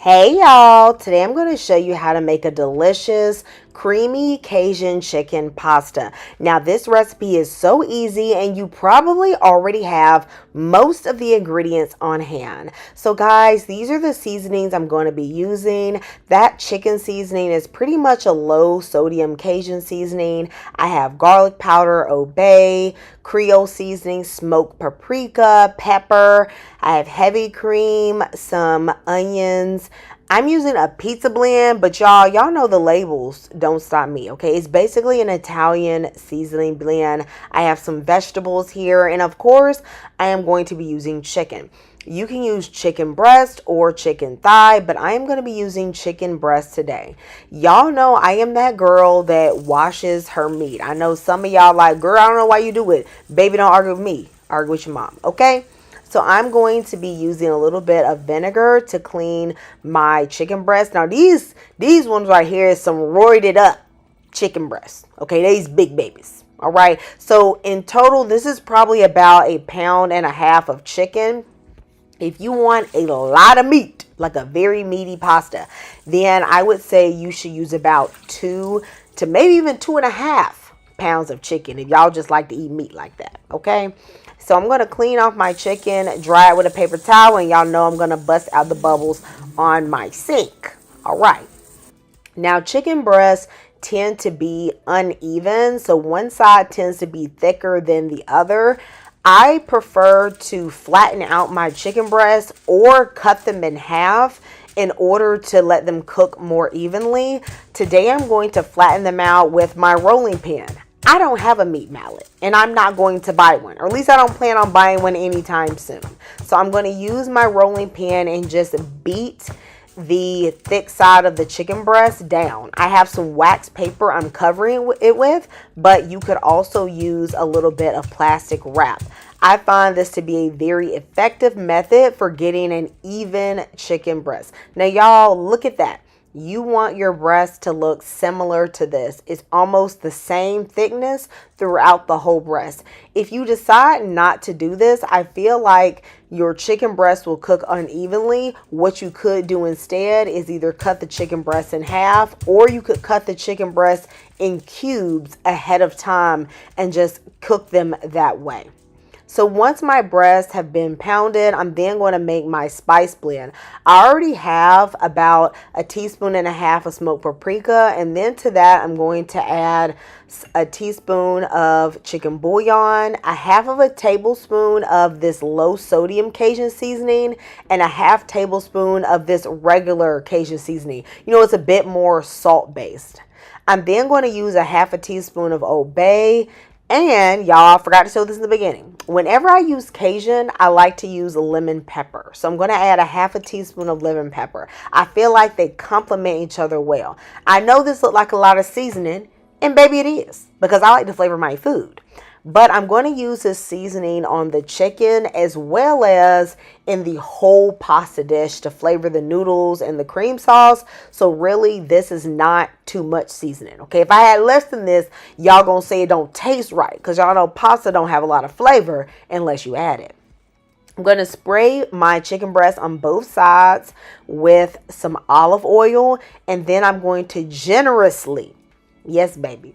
Hey y'all, today I'm going to show you how to make a delicious creamy Cajun chicken pasta. Now this recipe is so easy and you probably already have most of the ingredients on hand. So guys, these are the seasonings I'm going to be using. That chicken seasoning is pretty much a low sodium Cajun seasoning. I have garlic powder, Obey, Creole seasoning, smoked paprika, pepper. I have heavy cream, some onions. I'm using a pizza blend, but y'all know the labels don't stop me, okay? It's basically an Italian seasoning blend. I have some vegetables here, and of course, I am going to be using chicken. You can use chicken breast or chicken thigh, but I am going to be using chicken breast today. Y'all know I am that girl that washes her meat. I know some of y'all like, girl, I don't know why you do it. Baby, don't argue with me. Argue with your mom, okay? So I'm going to be using a little bit of vinegar to clean my chicken breast. Now these ones right here is some roided up chicken breasts. Okay, these big babies. All right. So in total, this is probably about 1.5 pounds of chicken. If you want a lot of meat, like a very meaty pasta, then I would say you should use about 2 to maybe even 2.5 pounds of chicken if y'all just like to eat meat like that. Okay. So I'm going to clean off my chicken, dry it with a paper towel, and y'all know I'm going to bust out the bubbles on my sink. All right. Now, chicken breasts tend to be uneven, so one side tends to be thicker than the other. I prefer to flatten out my chicken breasts or cut them in half in order to let them cook more evenly. Today, I'm going to flatten them out with my rolling pin. I don't have a meat mallet and I'm not going to buy one, or at least I don't plan on buying one anytime soon. So I'm going to use my rolling pin and just beat the thick side of the chicken breast down. I have some wax paper I'm covering it with, but you could also use a little bit of plastic wrap. I find this to be a very effective method for getting an even chicken breast. Now y'all, look at that. You want your breast to look similar to this. It's almost the same thickness throughout the whole breast. If you decide not to do this, I feel like your chicken breast will cook unevenly. What you could do instead is either cut the chicken breast in half, or you could cut the chicken breast in cubes ahead of time and just cook them that way. So once my breasts have been pounded, I'm then going to make my spice blend. I already have about 1.5 teaspoons of smoked paprika, and then to that I'm going to add 1 teaspoon of chicken bouillon, 1/2 tablespoon of this low sodium Cajun seasoning, and 1/2 tablespoon of this regular Cajun seasoning. You know, it's a bit more salt based. I'm then going to use 1/2 teaspoon of Obey. And y'all, I forgot to show this in the beginning. Whenever I use Cajun, I like to use lemon pepper. So I'm going to add 1/2 teaspoon of lemon pepper. I feel like they complement each other well. I know this looks like a lot of seasoning, and baby it is, because I like to flavor my food. But I'm going to use this seasoning on the chicken as well as in the whole pasta dish to flavor the noodles and the cream sauce. So really, this is not too much seasoning. Okay, if I had less than this, y'all gonna say it don't taste right, because y'all know pasta don't have a lot of flavor unless you add it. I'm going to spray my chicken breast on both sides with some olive oil, and then I'm going to generously, yes baby,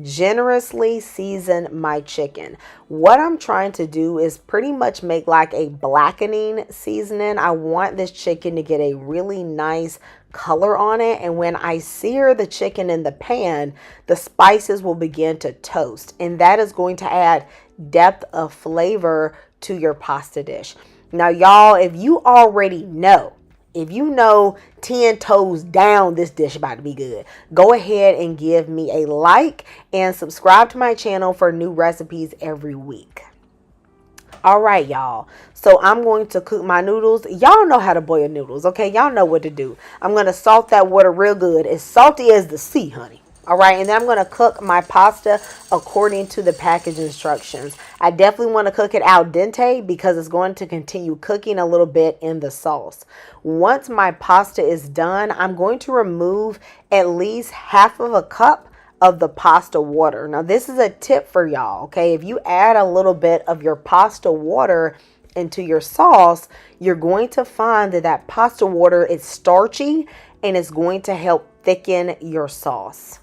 generously season my chicken. What I'm trying to do is pretty much make like a blackening seasoning. I want this chicken to get a really nice color on it, and when I sear the chicken in the pan, the spices will begin to toast, and that is going to add depth of flavor to your pasta dish. Now y'all, if you already know, if you know 10 toes down this dish about to be good, go ahead and give me a like and subscribe to my channel for new recipes every week. All right, y'all. So I'm going to cook my noodles. Y'all know how to boil noodles, okay? Y'all know what to do. I'm going to salt that water real good. As salty as the sea, honey. All right, and then I'm going to cook my pasta according to the package instructions. I definitely want to cook it al dente because it's going to continue cooking a little bit in the sauce. Once my pasta is done, I'm going to remove at least 1/2 cup of the pasta water. Now, this is a tip for y'all, okay? If you add a little bit of your pasta water into your sauce, you're going to find that that pasta water is starchy and it's going to help thicken your sauce.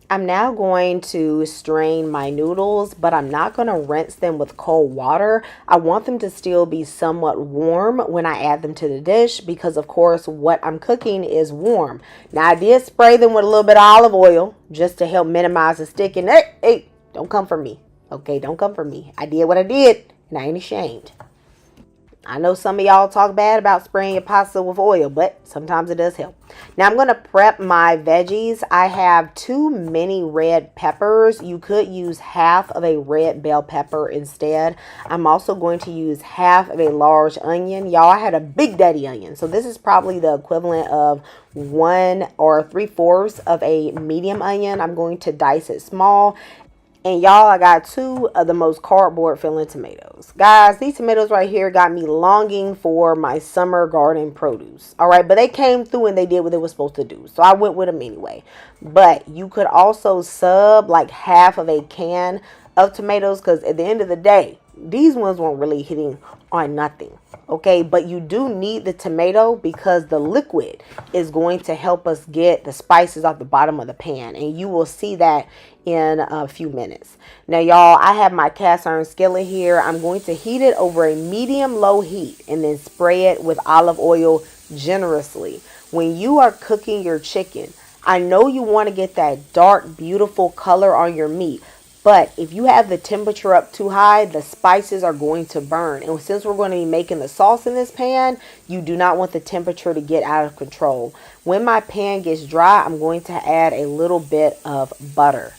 I'm now going to strain my noodles, but I'm not going to rinse them with cold water. I want them to still be somewhat warm when I add them to the dish because, of course, what I'm cooking is warm. Now, I did spray them with a little bit of olive oil just to help minimize the sticking. Hey, don't come for me. Okay, don't come for me. I did what I did, and I ain't ashamed. I know some of y'all talk bad about spraying your pasta with oil, but sometimes it does help. Now I'm going to prep my veggies. I have 2 mini red peppers. You could use half of a red bell pepper instead. I'm also going to use half of a large onion. Y'all, I had a big daddy onion. So this is probably the equivalent of 1 or 3/4 of a medium onion. I'm going to dice it small. And y'all, I got 2 of the most cardboard feeling tomatoes. Guys, these tomatoes right here got me longing for my summer garden produce. All right, but they came through and they did what they were supposed to do. So I went with them anyway. But you could also sub like half of a can of tomatoes because at the end of the day, these ones weren't really hitting on nothing. Okay, but you do need the tomato because the liquid is going to help us get the spices off the bottom of the pan. And you will see that in a few minutes. Now, y'all, I have my cast iron skillet here. I'm going to heat it over a medium-low heat and then spray it with olive oil generously. When you are cooking your chicken, I know you want to get that dark, beautiful color on your meat. But if you have the temperature up too high, the spices are going to burn. And since we're going to be making the sauce in this pan, you do not want the temperature to get out of control. When my pan gets dry, I'm going to add a little bit of butter.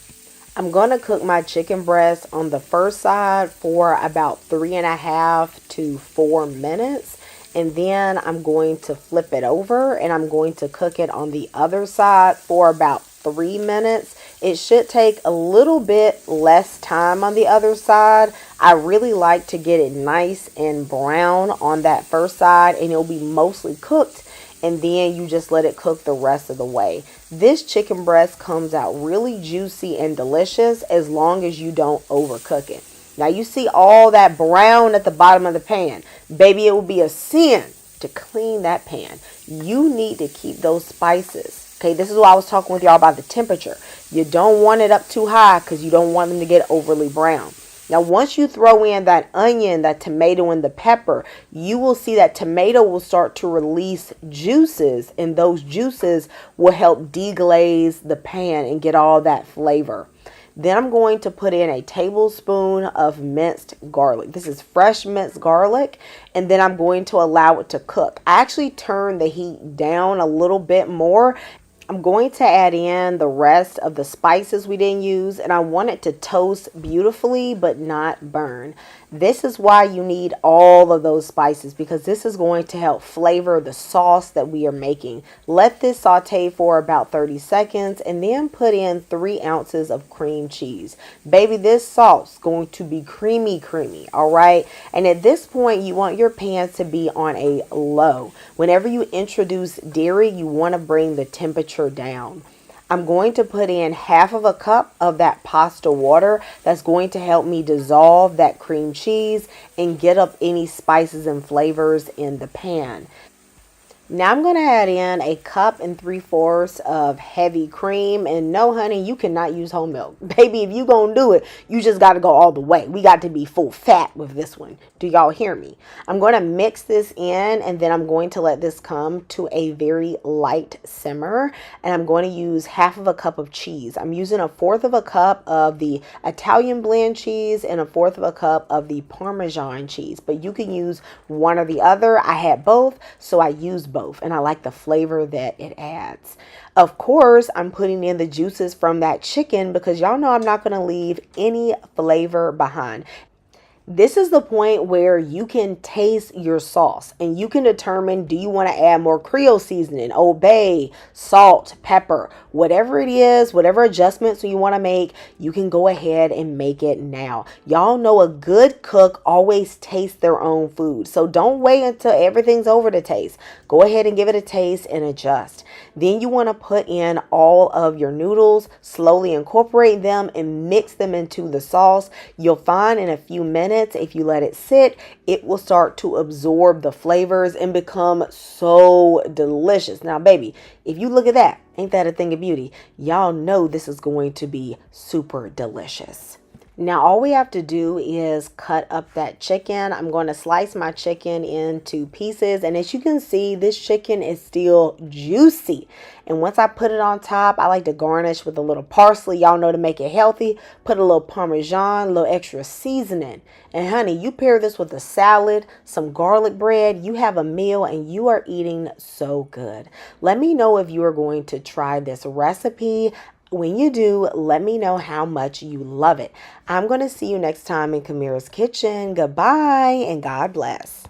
I'm going to cook my chicken breast on the first side for about 3.5 to 4 minutes. And then I'm going to flip it over and I'm going to cook it on the other side for about 3 minutes. It should take a little bit less time on the other side. I really like to get it nice and brown on that first side and it'll be mostly cooked. And then you just let it cook the rest of the way. This chicken breast comes out really juicy and delicious as long as you don't overcook it. Now you see all that brown at the bottom of the pan. Baby, it will be a sin to clean that pan. You need to keep those spices. Okay, this is why I was talking with y'all about the temperature. You don't want it up too high because you don't want them to get overly brown. Now, once you throw in that onion, that tomato, and the pepper, you will see that tomato will start to release juices, and those juices will help deglaze the pan and get all that flavor. Then I'm going to put in a tablespoon of minced garlic. This is fresh minced garlic, and then I'm going to allow it to cook. I actually turned the heat down a little bit more. I'm going to add in the rest of the spices we didn't use, and I want it to toast beautifully but not burn. This is why you need all of those spices, because this is going to help flavor the sauce that we are making. Let this saute for about 30 seconds and then put in 3 ounces of cream cheese. Baby, this sauce is going to be creamy, all right? And at this point, you want your pan to be on a low. Whenever you introduce dairy, you want to bring the temperature down. I'm going to put in half of a cup of that pasta water. That's going to help me dissolve that cream cheese and get up any spices and flavors in the pan. Now I'm going to add in a cup and 3/4 of heavy cream. And no, honey, you cannot use whole milk. Baby, if you going to do it, you just got to go all the way. We got to be full fat with this one. Do y'all hear me? I'm going to mix this in and then I'm going to let this come to a very light simmer. And I'm going to use half of a cup of cheese. I'm using 1/4 of a cup of the Italian blend cheese and 1/4 of a cup of the Parmesan cheese. But you can use one or the other. I had both, so I used both, and I like the flavor that it adds. Of course, I'm putting in the juices from that chicken because y'all know I'm not going to leave any flavor behind. This is the point where you can taste your sauce and you can determine, do you want to add more Creole seasoning, Old Bay, salt, pepper, whatever it is, whatever adjustments you want to make, you can go ahead and make it now. Y'all know a good cook always tastes their own food. So don't wait until everything's over to taste. Go ahead and give it a taste and adjust. Then you want to put in all of your noodles, slowly incorporate them and mix them into the sauce. You'll find in a few minutes minutes. If you let it sit, it will start to absorb the flavors and become so delicious. Now, baby, if you look at that, ain't that a thing of beauty? Y'all know this is going to be super delicious. Now, all we have to do is cut up that chicken. I'm going to slice my chicken into pieces. And as you can see, this chicken is still juicy. And once I put it on top, I like to garnish with a little parsley. Y'all know, to make it healthy, put a little Parmesan, a little extra seasoning. And honey, you pair this with a salad, some garlic bread, you have a meal and you are eating so good. Let me know if you are going to try this recipe. When you do, let me know how much you love it. I'm going to see you next time in Kamira's Kitchen. Goodbye and God bless.